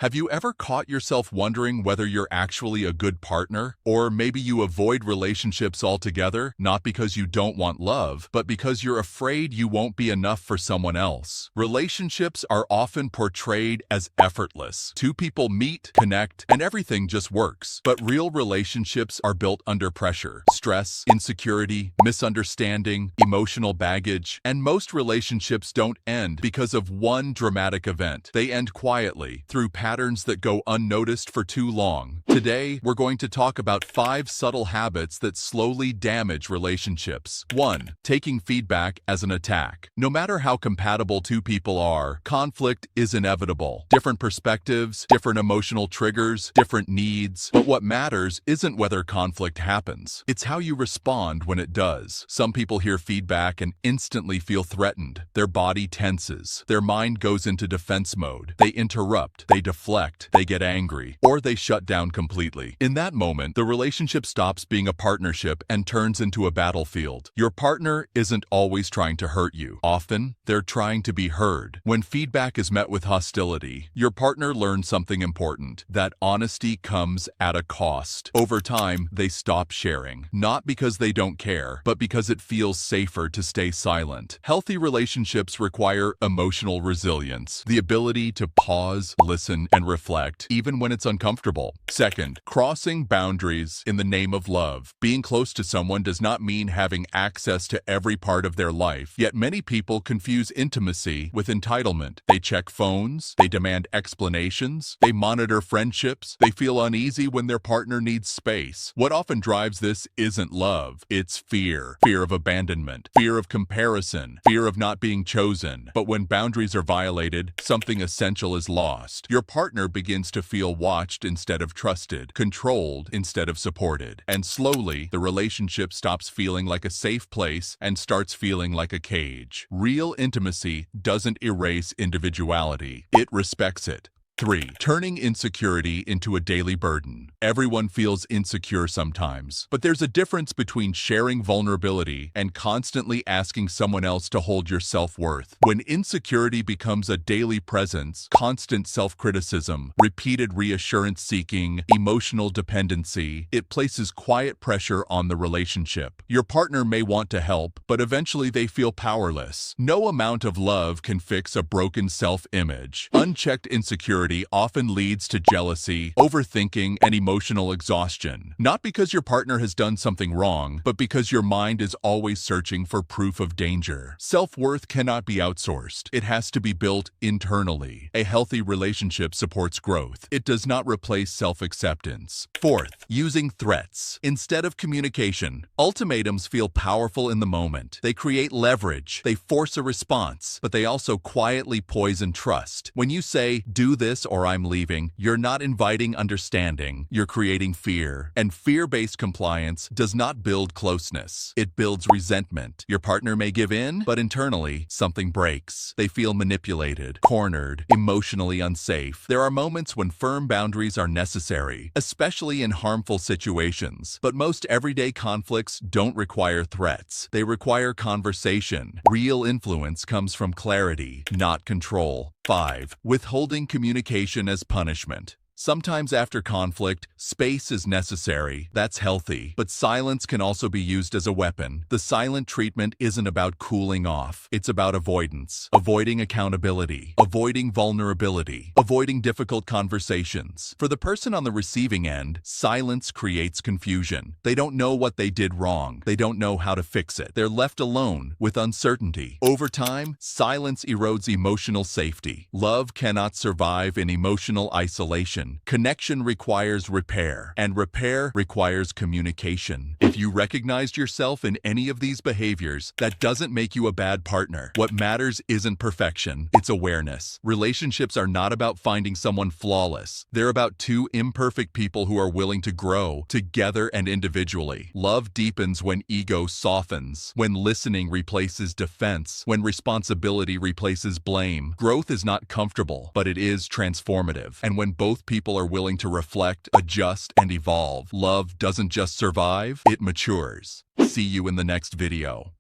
Have you ever caught yourself wondering whether you're actually a good partner? Or maybe you avoid relationships altogether, not because you don't want love, but because you're afraid you won't be enough for someone else. Relationships are often portrayed as effortless. Two people meet, connect, and everything just works. But real relationships are built under pressure, stress, insecurity, misunderstanding, emotional baggage, and most relationships don't end because of one dramatic event. They end quietly, through patterns that go unnoticed for too long. Today, we're going to talk about 5 subtle habits that slowly damage relationships. 1. Taking feedback as an attack. No matter how compatible two people are, conflict is inevitable. Different perspectives, different emotional triggers, different needs. But what matters isn't whether conflict happens. It's how you respond when it does. Some people hear feedback and instantly feel threatened. Their body tenses. Their mind goes into defense mode. They interrupt. They deflect, they get angry, or they shut down completely. In that moment, the relationship stops being a partnership and turns into a battlefield. Your partner isn't always trying to hurt you. Often, they're trying to be heard. When feedback is met with hostility, your partner learns something important, that honesty comes at a cost. Over time, they stop sharing, not because they don't care, but because it feels safer to stay silent. Healthy relationships require emotional resilience, the ability to pause, listen, and reflect, even when it's uncomfortable. Second, crossing boundaries in the name of love. Being close to someone does not mean having access to every part of their life, yet many people confuse intimacy with entitlement. They check phones, they demand explanations, they monitor friendships, they feel uneasy when their partner needs space. What often drives this isn't love, it's fear. Fear of abandonment, fear of comparison, fear of not being chosen. But when boundaries are violated, something essential is lost. Your partner begins to feel watched instead of trusted, controlled instead of supported. And slowly, the relationship stops feeling like a safe place and starts feeling like a cage. Real intimacy doesn't erase individuality. It respects it. 3. Turning insecurity into a daily burden. Everyone feels insecure sometimes, but there's a difference between sharing vulnerability and constantly asking someone else to hold your self-worth. When insecurity becomes a daily presence, constant self-criticism, repeated reassurance-seeking, emotional dependency, it places quiet pressure on the relationship. Your partner may want to help, but eventually they feel powerless. No amount of love can fix a broken self-image. Unchecked insecurity often leads to jealousy, overthinking, and emotional exhaustion. Not because your partner has done something wrong, but because your mind is always searching for proof of danger. Self-worth cannot be outsourced. It has to be built internally. A healthy relationship supports growth. It does not replace self-acceptance. 4th, using threats instead of communication. Ultimatums feel powerful in the moment. They create leverage. They force a response, but they also quietly poison trust. When you say, "Do this or I'm leaving," you're not inviting understanding, you're creating fear. And fear-based compliance does not build closeness. It builds resentment. Your partner may give in, but internally, something breaks. They feel manipulated, cornered, emotionally unsafe. There are moments when firm boundaries are necessary, especially in harmful situations. But most everyday conflicts don't require threats. They require conversation. Real influence comes from clarity, not control. 5. Withholding communication as punishment. Sometimes after conflict, space is necessary. That's healthy. But silence can also be used as a weapon. The silent treatment isn't about cooling off. It's about avoidance. Avoiding accountability. Avoiding vulnerability. Avoiding difficult conversations. For the person on the receiving end, silence creates confusion. They don't know what they did wrong. They don't know how to fix it. They're left alone with uncertainty. Over time, silence erodes emotional safety. Love cannot survive in emotional isolation. Connection requires repair, and repair requires communication. If you recognized yourself in any of these behaviors, that doesn't make you a bad partner. What matters isn't perfection, it's awareness. Relationships are not about finding someone flawless. They're about two imperfect people who are willing to grow, together and individually. Love deepens when ego softens, when listening replaces defense, when responsibility replaces blame. Growth is not comfortable, but it is transformative. And when both people are willing to reflect, adjust, and evolve, love doesn't just survive, it matures. See you in the next video.